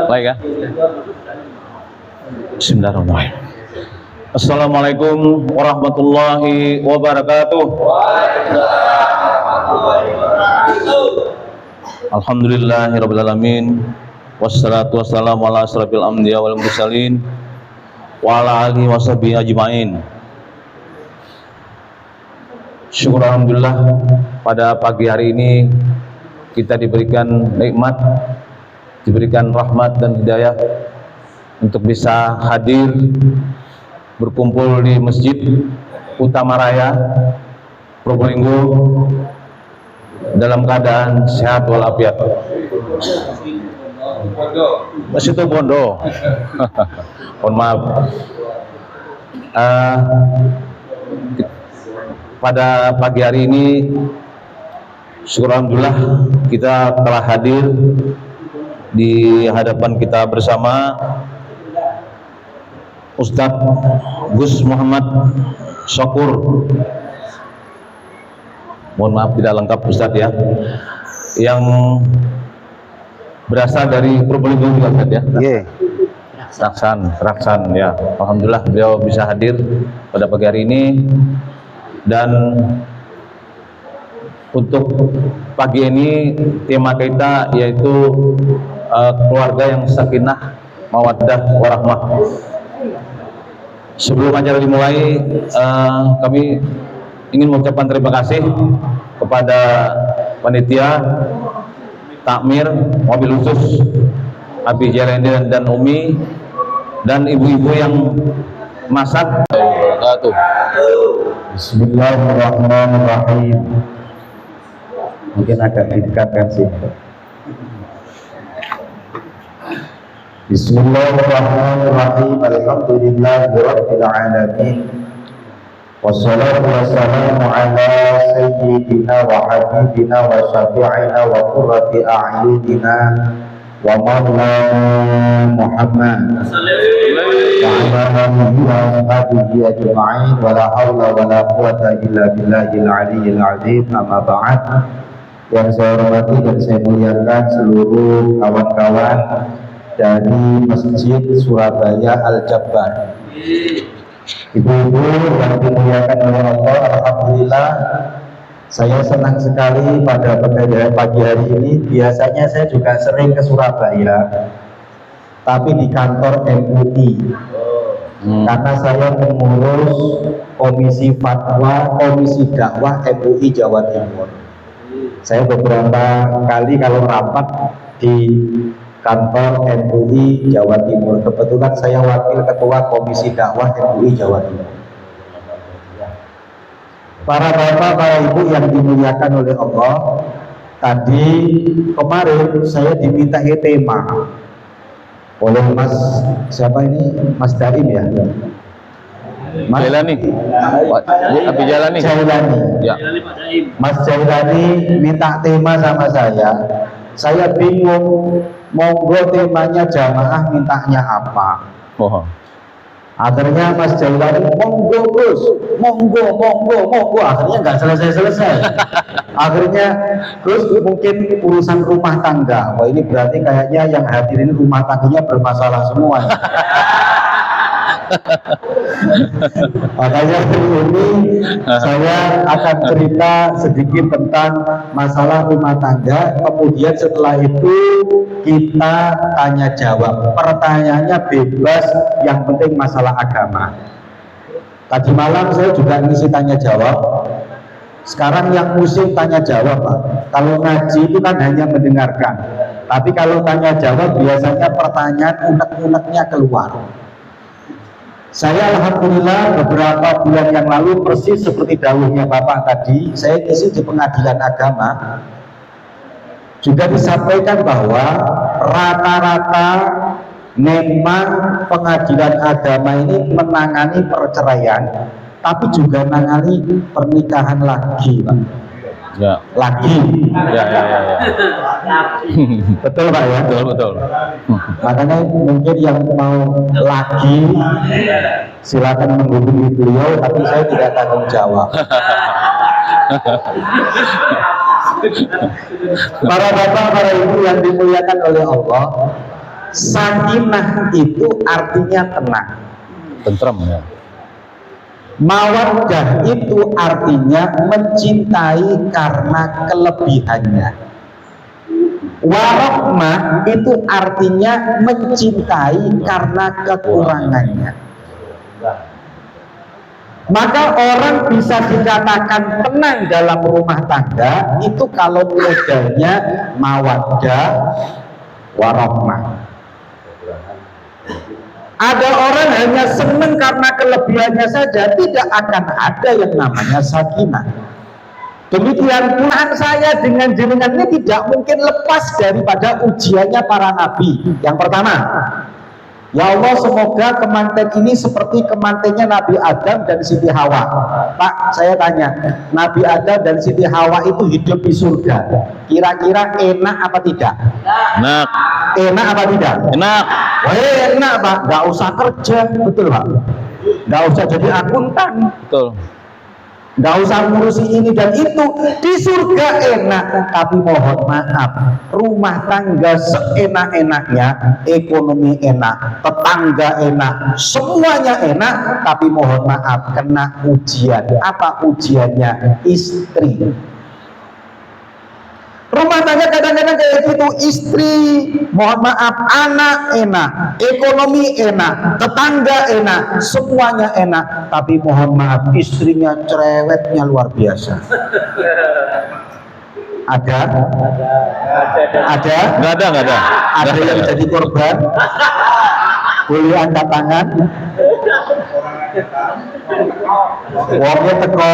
Baik ya. Bismillahirrahmanirrahim. Assalamualaikum warahmatullahi wabarakatuh. Alhamdulillahirabbil alamin. Wassalatu wassalamu ala asrofil anbiya wal mursalin wa ala alihi washabihi ajmain. Syukur alhamdulillah pada pagi hari ini kita diberikan nikmat, diberikan rahmat dan hidayah untuk bisa hadir berkumpul di Masjid Utama Raya Probolinggo dalam keadaan sehat walafiat. Masih itu Bondo. Mohon maaf. Pada pagi hari ini syukur alhamdulillah kita telah hadir di hadapan kita bersama Ustadz Gus Muhammad Syakur. Mohon maaf tidak lengkap Ustadz ya, yang berasal dari Probolinggo juga Ustadz ya. Raksan ya. Alhamdulillah beliau bisa hadir pada pagi hari ini. Dan untuk pagi ini tema kita yaitu keluarga yang sakinah mawaddah warahmah. Sebelum acara dimulai, kami ingin mengucapkan terima kasih kepada panitia takmir mobil khusus Abi Jalendin dan Umi dan ibu-ibu yang masak. Bismillahirrahmanirrahim. Mungkin agak didekatkan sih. Bismillahirrahmanirrahim. Alhamdulillahirabbil alamin. Wassalatu wassalamu ala sayyidina wa habibina wa syafi'ina wa qurrati a'yunina wa maulana Muhammad wa ala alihi wa ashabihi ajma'in wa la hawla wa la quwwata illa billahil aliyyil azim. Amma ba'd. Yang saya hormati dan saya muliakan seluruh kawan-kawan dari Masjid Surabaya Al-Jabbar, ibu-ibu yang dimuliakan oleh Allah. Alhamdulillah saya senang sekali pada pagi hari ini. Biasanya saya juga sering ke Surabaya, tapi di kantor MUI, karena saya mengurus komisi fatwa, komisi dakwah MUI Jawa Timur. Saya beberapa kali kalau rapat di kantor MUI Jawa Timur. Kebetulan saya wakil ketua komisi dakwah MUI Jawa Timur. Para bapak, para ibu yang dimuliakan oleh Allah, tadi kemarin saya diminta tema oleh Mas siapa ini, Mas Daim ya, Mas Jailani, Abi Jailani. Ya. Mas Jailani minta tema sama saya. Saya bingung, monggo temanya jamaah mintanya apa. Akhirnya Mas Jailani, monggo Gus, monggo. Akhirnya nggak selesai. Akhirnya Gus, mungkin urusan rumah tangga. Wah, ini berarti kayaknya yang hadir ini rumah tangganya bermasalah semua. Makanya hari ini saya akan cerita sedikit tentang masalah rumah tangga. Kemudian setelah itu kita tanya jawab. Pertanyaannya bebas, yang penting masalah agama. Tadi malam saya juga ngisi tanya jawab. Sekarang yang musim tanya jawab, Pak. Kalau ngaji itu kan hanya mendengarkan. Tapi kalau tanya jawab biasanya pertanyaan unek-uneknya keluar. Saya alhamdulillah beberapa bulan yang lalu, persis seperti dawuhnya Bapak tadi, saya isi di pengadilan agama. Juga disampaikan bahwa rata-rata memang pengadilan agama ini menangani perceraian, tapi juga menangani pernikahan lagi, Pak. Ya. Lagi. Ya. Betul Pak ya? Betul. Makanya mungkin yang mau lagi silakan menghubungi beliau, tapi saya tidak tanggung jawab. Para bapak, para ibu yang dimuliakan oleh Allah, sakinah itu artinya tenang. Tentrem ya. Mawaddah itu artinya mencintai karena kelebihannya. Warahmah itu artinya mencintai karena kekurangannya. Maka orang bisa dikatakan tenang dalam rumah tangga itu kalau modalnya mawaddah warahmah. Ada orang hanya senang karena kelebihannya saja, tidak akan ada yang namanya sakinah. Demikian pula saya dengan jenengan ini tidak mungkin lepas daripada ujiannya para nabi. Yang pertama, ya Allah, semoga kemanten ini seperti kemantennya Nabi Adam dan Siti Hawa. Pak, saya tanya, Nabi Adam dan Siti Hawa itu hidup di surga, kira-kira enak apa tidak? Enak. Enak apa tidak? Enak. Wah, enak Pak, nggak usah kerja, betul Pak? Nggak usah jadi akuntan, Betul. nggak usah ngurusi ini dan itu, di surga enak. Tapi mohon maaf, rumah tangga seenak-enaknya, ekonomi enak, tetangga enak, semuanya enak, tapi mohon maaf kena ujian. Apa ujiannya? Istri. Rumah tangga kadang-kadang kayak gitu, istri, mohon maaf, anak enak, ekonomi enak, tetangga enak, semuanya enak, tapi mohon maaf istrinya cerewetnya luar biasa. Ada? Ada? Nggak ada. Ada yang jadi korban? Boleh angkat tangan? Wongnya teko.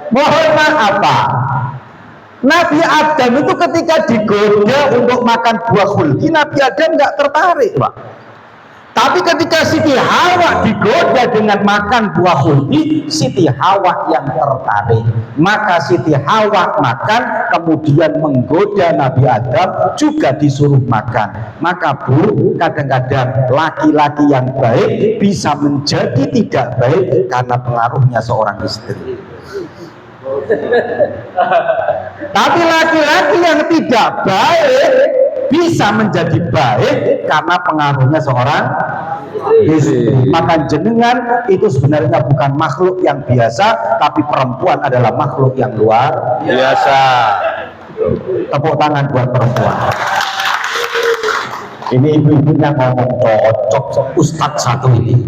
Mohon maaf Pak, Nabi Adam itu ketika digoda untuk makan buah khuldi, Nabi Adam nggak tertarik Pak. Tapi ketika Siti Hawa digoda dengan makan buah khuldi, Siti Hawa yang tertarik. Maka Siti Hawa makan, kemudian menggoda Nabi Adam juga disuruh makan. Maka Bu, kadang-kadang laki-laki yang baik bisa menjadi tidak baik karena pengaruhnya seorang istri. Tapi laki-laki yang tidak baik bisa menjadi baik karena pengaruhnya seorang istri. Maka jenengan itu sebenarnya bukan makhluk yang biasa, tapi perempuan adalah makhluk yang luar Biasa. Tepuk tangan buat perempuan. Ini ibu-ibunya ngomong cocok ustadz satu ini.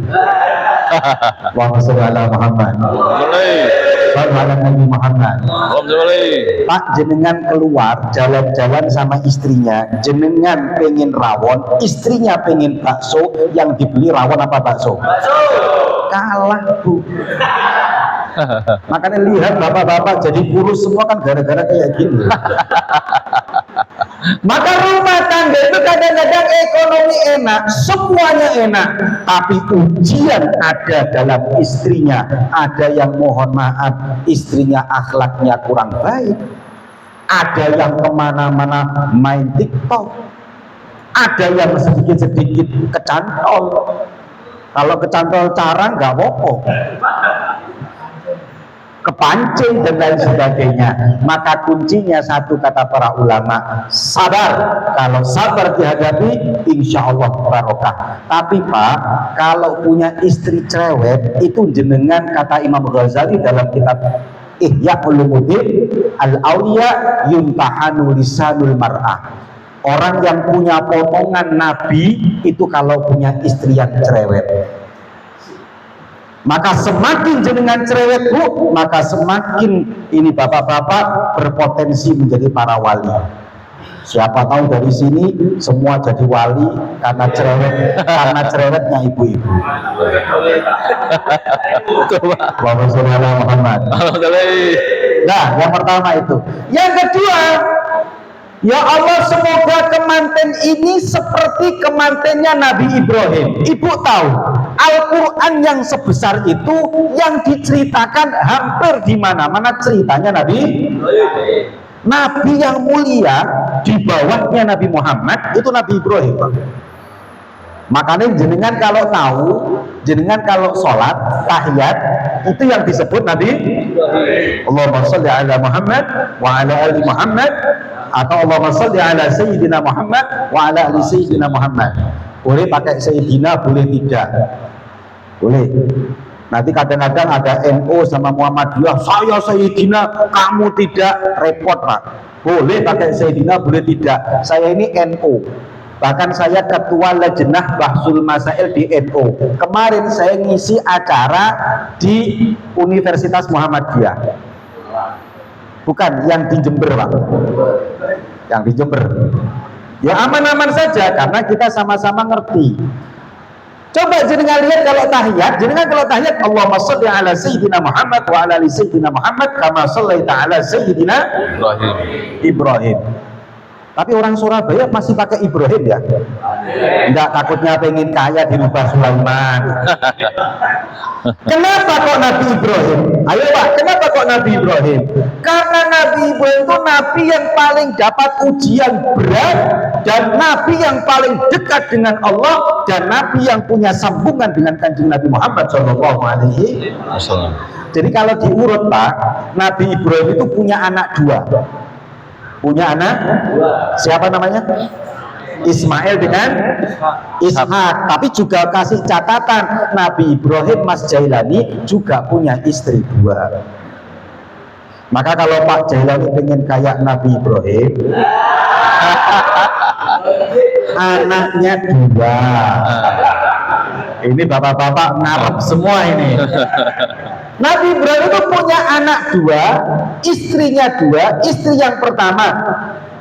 Allahumma sholli ala Muhammad. Ala Nabi Muhammad. Pak, jenengan keluar jalan-jalan sama istrinya, jenengan pengen rawon, istrinya pengen bakso, yang dibeli rawon apa bakso? Kalah Bu. Makanya lihat bapak-bapak jadi kurus semua kan gara-gara kayak gini. Maka rumah tangga itu kadang-kadang ekonomi enak, semuanya enak, tapi ujian ada dalam istrinya. Ada yang mohon maaf istrinya akhlaknya kurang baik, ada yang kemana-mana main TikTok, ada yang sedikit-sedikit kecantol. Kalau kecantol carang nggak apa-apa, kepancing dan lain sebagainya. Maka kuncinya satu, kata para ulama, sabar. Kalau sabar dihadapi, insya Allah barokah. Tapi Pak, kalau punya istri cerewet, itu jenengan, kata Imam Ghazali dalam kitab Ihya Ulumuddin, al-awliya yuntahanu lisanul mar'ah. Orang yang punya potongan Nabi itu kalau punya istri yang cerewet. Maka semakin jenengan cerewet Bu, maka semakin ini bapak-bapak berpotensi menjadi para wali. Siapa tahu dari sini semua jadi wali karena cerewet, karena cerewetnya ibu-ibu. Allahumma sholli ala Muhammad. Nah, yang pertama itu. Yang kedua, ya Allah, semoga kemanten ini seperti kemantennya Nabi Ibrahim. Ibu tahu, Al-Quran yang sebesar itu yang diceritakan hampir di mana-mana ceritanya Nabi yang mulia, di bawahnya Nabi Muhammad itu Nabi Ibrahim. Makanya jenengan kalau tahu, jenengan kalau sholat tahiyat Itu yang disebut Nabi Allahumma sholli ala Muhammad wa ala ali Muhammad, atau Allahumma sholli ala Sayyidina Muhammad wa ala ali Sayyidina Muhammad. Boleh pakai Sayyidina, boleh tidak. Boleh. Nanti kadang-kadang ada NU sama Muhammadiyah, saya Sayyidina, kamu tidak, repot Pak. Boleh pakai Sayyidina, boleh tidak. Saya ini NU. Bahkan saya ketua Lajnah Bahsul Masail di NU. Kemarin saya ngisi acara di Universitas Muhammadiyah. Bukan, yang di Jember Pak. Yang di Jember. Ya aman-aman saja, karena kita sama-sama ngerti. Coba jenengan lihat kalau tahiyat, Allahumma sholli ala Sayyidina Muhammad wa ala ali Sayyidina Muhammad kama shallaita ala Sayyidina Ibrahim. Tapi orang Surabaya masih pakai Ibrahim ya? Enggak, takutnya pengen kaya dirubah Sulaiman. Kenapa kok Nabi Ibrahim? Ayo Pak, kenapa kok Nabi Ibrahim? Karena Nabi Ibrahim itu Nabi yang paling dapat ujian berat, dan Nabi yang paling dekat dengan Allah, dan Nabi yang punya sambungan dengan Kanjeng Nabi Muhammad SAW. Jadi kalau diurut Pak, Nabi Ibrahim itu punya anak dua. Punya anak siapa namanya? Ismail dengan Ishak. Tapi juga kasih catatan, Nabi Ibrahim Mas Jailani juga punya istri dua. Maka kalau Pak Jailani pengen kayak Nabi Ibrahim, anaknya dua. Ini bapak-bapak ngarep semua ini. Nabi Ibrahim itu punya anak dua, istrinya dua. Istri yang pertama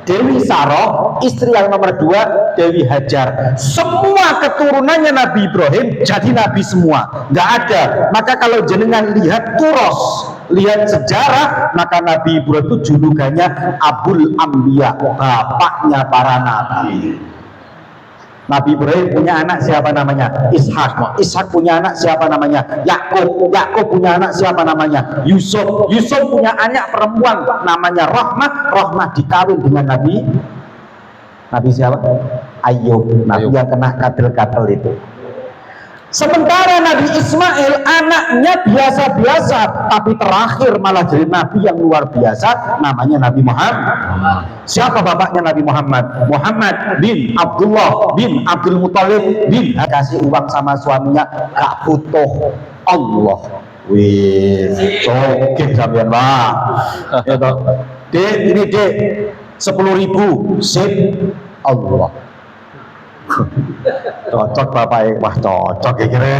Dewi Saroh, istri yang nomor dua Dewi Hajar. Semua keturunannya Nabi Ibrahim jadi nabi semua, nggak ada. Maka kalau jenengan lihat turos, lihat sejarah, maka Nabi Ibrahim itu julukannya Abul Ambiya, bapaknya para nabi. Nabi Ibrahim punya anak siapa namanya? Ishak. Ishak punya anak siapa namanya? Yakub. Yakub punya anak siapa namanya? Yusuf. Yusuf punya anak perempuan namanya Rahmah. Rahmah dikawin dengan Nabi siapa? Ayub. Nabi yang kena katil-katil itu. Sementara Nabi Ismail anaknya biasa-biasa, tapi terakhir malah jadi nabi yang luar biasa, namanya Nabi Muhammad. Siapa bapaknya Nabi Muhammad? Muhammad bin Abdullah bin Abdul Muthalib bin. Kasih uang sama suaminya, gak butuh Allah. Wih, cokit sampean Pak. Dek, ini dek, 10.000 sip Allah. Cocok bapak, wah cocok ya kira.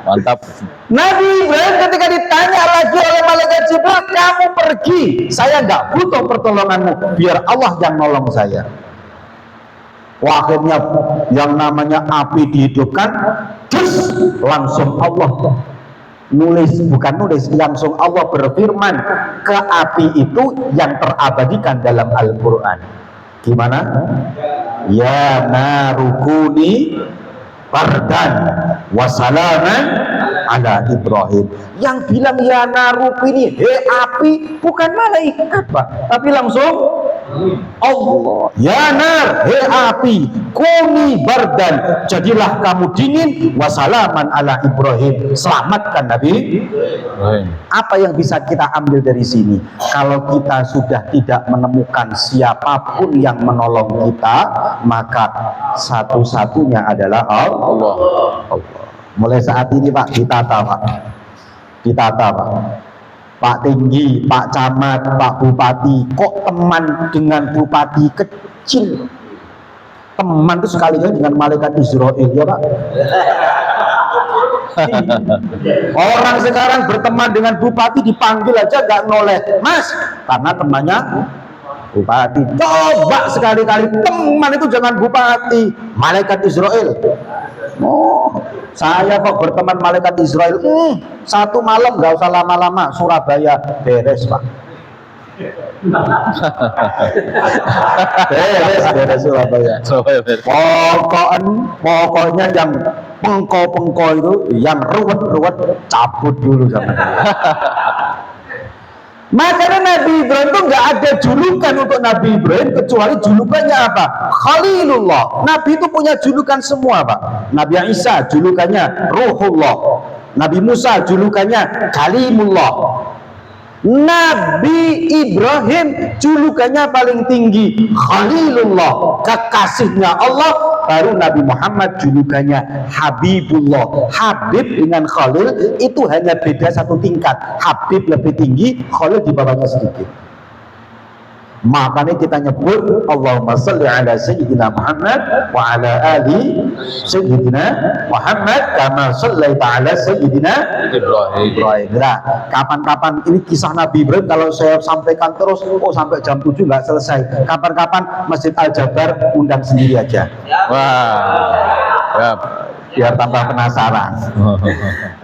Mantap. Nabi Ibrahim ketika ditanya lagi oleh malaikat Jibril, kamu pergi, saya nggak butuh pertolonganmu, biar Allah yang nolong saya. Wah, akhirnya yang namanya api dihidupkan, terus langsung Allah langsung Allah berfirman ke api itu yang terabadikan dalam Al-Quran. Gimana? Ya narukuni bardan wasalaman ala Ibrahim. Yang bilang ya narukuni, api, bukan malaikat Pak, tapi langsung Allah. Ya nar, api, kuni bardan, jadilah kamu dingin, wasalaman ala Ibrahim, selamatkan Nabi Ibrahim. Apa yang bisa kita ambil dari sini? Kalau kita sudah tidak menemukan siapapun yang menolong kita, maka satu-satunya adalah Allah. Mulai saat ini Pak, ditata Pak. Pak Tinggi, Pak Camat, Pak Bupati, kok teman dengan Bupati kecil? Teman itu sekalian dengan malaikat Israel ya Pak. Orang sekarang berteman dengan Bupati dipanggil aja gak noleh, Mas, karena temannya Bupati. Coba sekali-kali teman itu jangan Bupati, malaikat Israel. Saya kok berteman malaikat Israel, satu malam gak usah lama-lama, Surabaya beres Pak. beres Surabaya. Pokoknya yang pengko itu, yang ruwet cabut dulu sama dia. Makanya Nabi Ibrahim itu nggak ada julukan untuk Nabi Ibrahim kecuali julukannya apa? Khalilullah. Nabi itu punya julukan semua Pak. Nabi Isa julukannya Ruhullah. Nabi Musa julukannya Kalimullah. Nabi Ibrahim julukannya paling tinggi Khalilullah, kekasihnya Allah. Baru Nabi Muhammad julukannya Habibullah. Habib dengan Khalil itu hanya beda satu tingkat. Habib lebih tinggi, Khalil di bawahnya sedikit. Makanya kita nyebut Allahumma sholli ala sayyidina Muhammad wa ala ali sayyidina Muhammad kama shallaita ala sayyidina Ibrahim. Nah, kapan-kapan ini kisah Nabi Ibrahim kalau saya sampaikan terus sampai jam 7 nggak selesai. Kapan-kapan Masjid Al-Jabar undang sendiri aja. Wah. Ya. Biar tambah penasaran.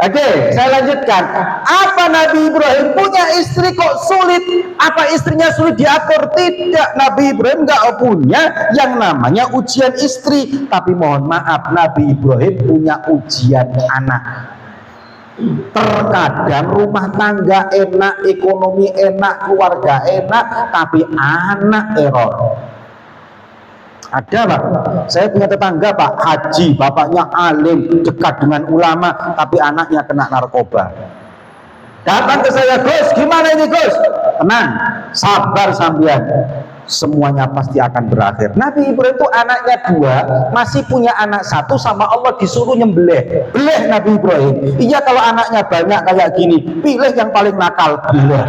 Oke, saya lanjutkan. Apa Nabi Ibrahim punya istri kok sulit? Apa istrinya sulit diatur? Tidak, Nabi Ibrahim nggak punya yang namanya ujian istri. Tapi mohon maaf, Nabi Ibrahim punya ujian anak. Terkadang rumah tangga enak, ekonomi enak, keluarga enak, tapi anak error. Ada Pak, saya punya tetangga Pak Haji, bapaknya alim, dekat dengan ulama, tapi anaknya kena narkoba. Datang ke saya, Gus, gimana ini Gus? Tenang, sabar sampean, semuanya pasti akan berakhir. Nabi Ibrahim itu anaknya 2, masih punya anak 1, sama Allah disuruh nyembelih. Beleh Nabi Ibrahim. Iya, kalau anaknya banyak kayak gini, pilih yang paling nakal, beleh.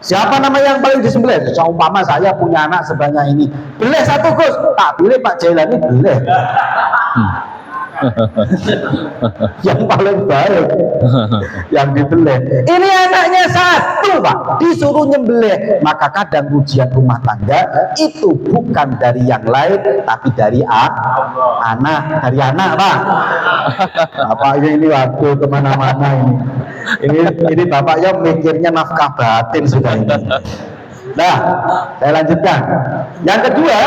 Siapa nama yang paling disembelih? Seumpama saya punya anak sebanyak ini, beleh 1 Gus, tak pilih Pak Jailani, beleh. Yang paling baik yang dibeleh. Ini anaknya 1 Pak, disuruh nyembelih. Maka kadang ujian rumah tangga itu bukan dari yang lain, tapi dari anak, dari anak Pak. Bapaknya ini waktu kemana-mana ini bapaknya mikirnya nafkah batin sudah ini. Nah, saya lanjutkan. Yang kedua,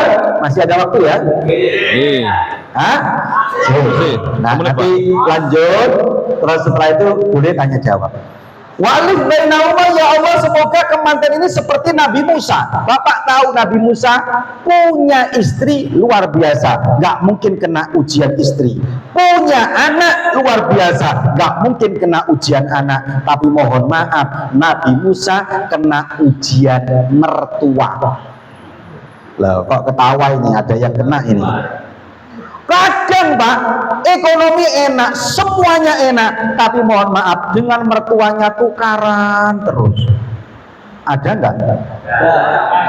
masih ada waktu ya? Hah? Nah, nanti lanjut. Terus setelah itu boleh tanya jawab. Walid bainahuma, ya Allah, semoga kemanten ini seperti Nabi Musa. Bapak tahu Nabi Musa punya istri luar biasa, nggak mungkin kena ujian istri. Punya anak luar biasa, nggak mungkin kena ujian anak. Tapi mohon maaf, Nabi Musa kena ujian mertua. Loh, kok ketawa ini? Ada yang kena ini. Kadang Pak, ekonomi enak, semuanya enak, tapi mohon maaf, dengan mertuanya tukaran terus. Ada nggak?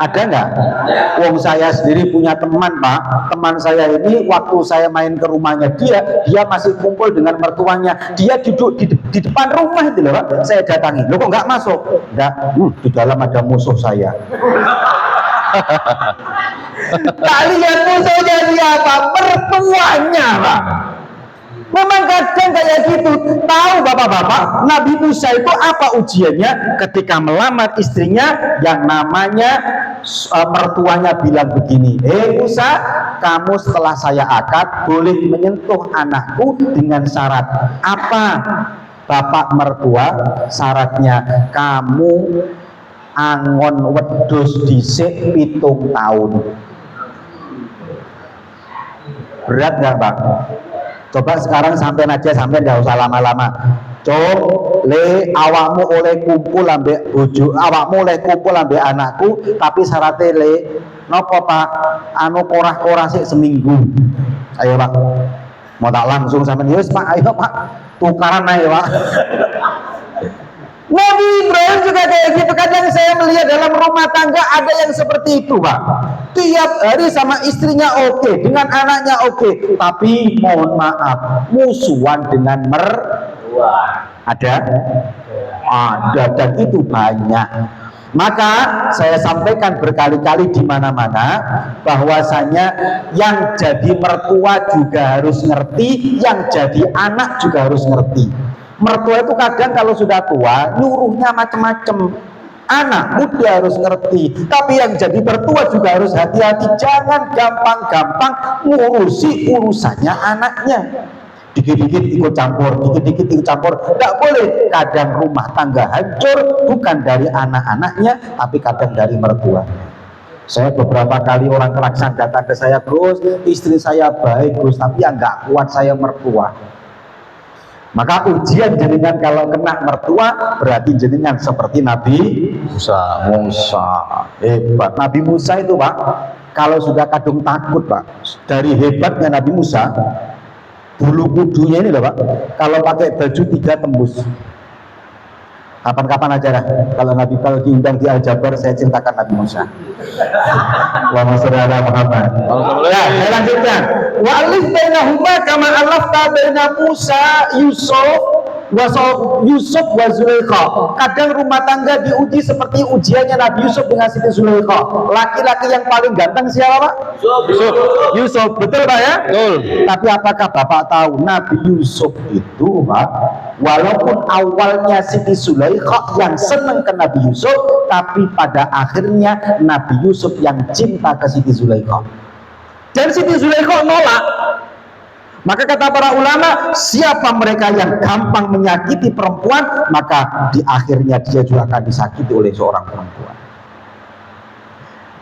Ada nggak? Wong saya sendiri punya teman Pak, teman saya ini waktu saya main ke rumahnya dia masih kumpul dengan mertuanya, dia duduk di depan rumah itu loh Pak, saya datangi, loh kok nggak masuk? Nggak, di dalam ada musuh saya. Kalian musuhnya siapa? Mertuanya Pak. Memang kadang kayak gitu. Tahu bapak-bapak, Nabi Musa itu apa ujiannya? Ketika melamar istrinya, yang namanya mertuanya bilang begini, Musa, kamu setelah saya akad boleh menyentuh anakku dengan syarat apa? Bapak mertua, syaratnya kamu angon wedhus dhisik 7 tahun. Berat nggak Pak? Coba sekarang sampean aja, sampean nggak usah lama-lama. Le awakmu oleh kumpul ambek bojo, awakmu oleh kumpul ambek anakku, tapi syaratnya le nopo Pak? Anu korah-korah sik seminggu. Ayo Pak. Mau tak langsung sampean? Yes Pak, ayo Pak. Tukaran ayo Pak. Nabi Ibrahim juga kayak gitu. Kadang saya melihat dalam rumah tangga ada yang seperti itu Pak. Tiap hari sama istrinya oke, dengan anaknya oke, tapi mohon maaf, musuhan dengan mertua. Ada, dan itu banyak. Maka saya sampaikan berkali-kali di mana-mana bahwasanya yang jadi mertua juga harus ngerti, yang jadi anak juga harus ngerti. Mertua itu kadang kalau sudah tua nyuruhnya macam-macam. Anak muda harus ngerti, tapi yang jadi mertua juga harus hati-hati. Jangan gampang-gampang ngurusi urusannya anaknya. Dikit-dikit ikut campur, dikit-dikit ikut campur. Tidak boleh. Kadang rumah tangga hancur bukan dari anak-anaknya, tapi kadang dari mertua. Saya beberapa kali orang Kelaksan datang ke saya, Gus, istri saya baik Gus, tapi yang nggak kuat saya mertua. Maka ujian jenengan kalau kena mertua berarti jenengan seperti Nabi Musa. Musa. Hebat. Nabi Musa itu Pak, kalau sudah kadung takut Pak, dari hebatnya Nabi Musa, bulu kudunya ini loh Pak, kalau pakai baju 3 tembus. Kapan-kapan aja lah, kalau diundang di Al-Jabar, saya cintakan Nabi Musa. Allahumma sholli ala Muhammad. Ya, saya lanjutkan. Wa alif bainahuma kama alafta baina Musa Yusuf wa Zulaikha. Kadang rumah tangga diuji seperti ujiannya Nabi Yusuf dengan Siti Zulaikha. Laki-laki yang paling ganteng siapa Pak? Yusuf. Betul Pak ya? Betul. Tapi apakah Bapak tahu Nabi Yusuf itu Pak, walaupun awalnya Siti Zulaikha yang senang ke Nabi Yusuf, tapi pada akhirnya Nabi Yusuf yang cinta ke Siti Zulaikha. Dan Siti Zulaikha nolak. Maka kata para ulama, siapa mereka yang gampang menyakiti perempuan, maka di akhirnya dia juga akan disakiti oleh seorang perempuan.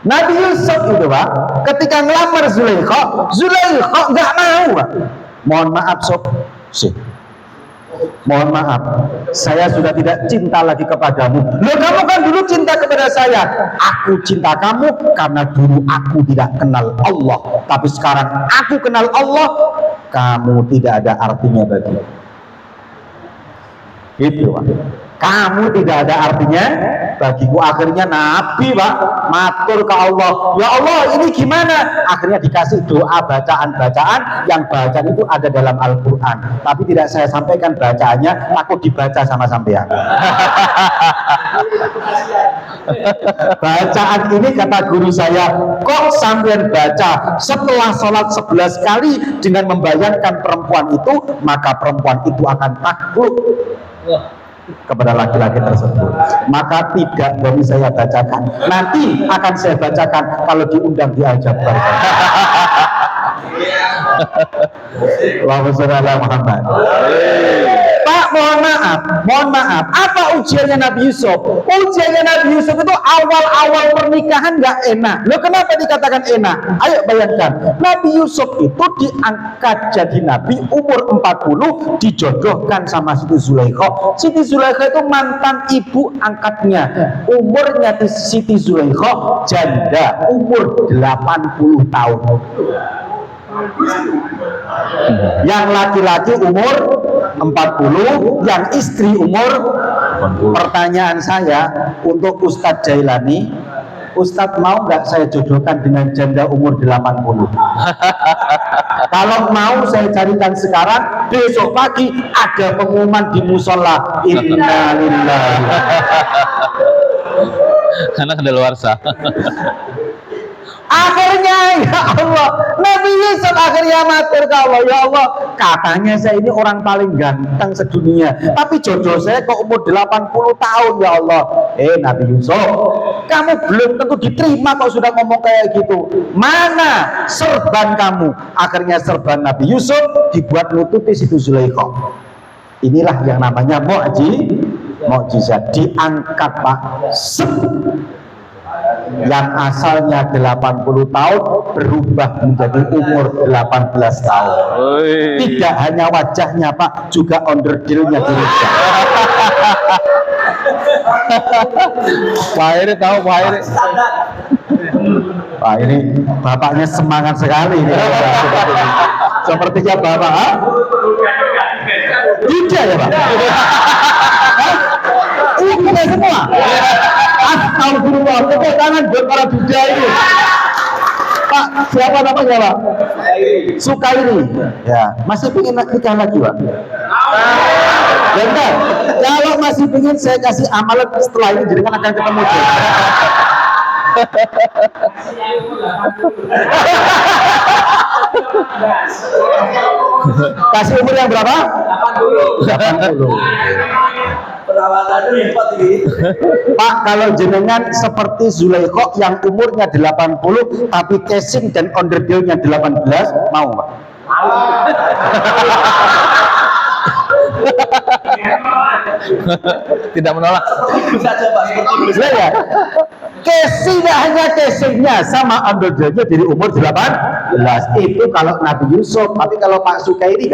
Nabi Yusuf itu Pak, ketika ngelamar Zulaikha nggak mau Pak. Mohon maaf sob, mohon maaf, saya sudah tidak cinta lagi kepadamu. Loh, kamu kan dulu cinta kepada saya. Aku cinta kamu karena dulu aku tidak kenal Allah, tapi sekarang aku kenal Allah, kamu tidak ada artinya bagiku. Itu Pak, kamu tidak ada artinya bagiku. Akhirnya Nabi Pak matur ke Allah, ya Allah ini gimana? Akhirnya dikasih doa bacaan-bacaan, yang bacaan itu ada dalam Al-Quran, tapi tidak saya sampaikan bacaannya, takut dibaca sama sampean. Bacaan ini kata guru saya, kok sampean baca setelah sholat 11 kali dengan membayangkan perempuan itu, maka perempuan itu akan takluk kepada laki-laki tersebut. Maka tidak boleh saya bacakan, nanti akan saya bacakan kalau diundang di Al-Jabar. Allahumma sholli ala Muhammad. Pak, mohon maaf, apa ujiannya Nabi Yusuf? Ujiannya Nabi Yusuf itu awal-awal pernikahan nggak enak. Loh, kenapa dikatakan enak? Ayo bayangkan, Nabi Yusuf itu diangkat jadi Nabi umur 40, dijodohkan sama Siti Zulaikha. Siti Zulaikha itu mantan ibu angkatnya. Umurnya Siti Zulaikha janda, umur 80 tahun. Yang laki-laki umur 40, yang istri umur 80. Pertanyaan saya untuk Ustadz Jailani, Ustadz mau nggak saya jodohkan dengan janda umur 80? Kalau mau saya carikan sekarang, besok pagi ada pengumuman di musola. Innalillahi. Karena kadaluarsa. Akhirnya ya Allah, Nabi Yusuf akhirnya matur ke Allah, ya Allah, katanya saya ini orang paling ganteng sedunia, tapi jodoh saya kok umur 80 tahun ya Allah. Nabi Yusuf, kamu belum tentu diterima kok sudah ngomong kayak gitu. Mana serban kamu? Akhirnya serban Nabi Yusuf dibuat nutupi Siti Zulaikha. Inilah yang namanya mukjizat. Diangkat Pak, yang asalnya 80 tahun berubah menjadi umur 18 tahun. Tidak hanya wajahnya Pak, juga onderdilnya dirubah. Pak Heri tahu Pak Heri. Pak ini bapaknya semangat sekali ini. Sepertinya bapak tidak ya Pak? Ini kita semua. Astagfirullah, tepuk tangan buat para duda ini. Pak, siapa namanya Pak? Sukairi. Ya, masih pengen nikah lagi Pak? Ya enggak, kalau masih pengen saya kasih amalan setelah ini, jadi kan akan ketemu dia. Kasih umur yang berapa? 80. Pak, kalau jenengan seperti Zulaikha yang umurnya 80 tapi casing dan onderdilnya 18, mau Pak? Tidak menolak. Bisa coba seperti itu. Ya, casing tidak hanya casingnya sama onderdilnya dari umur 18. Itu kalau Nabi Yusuf, tapi kalau Pak Sukairi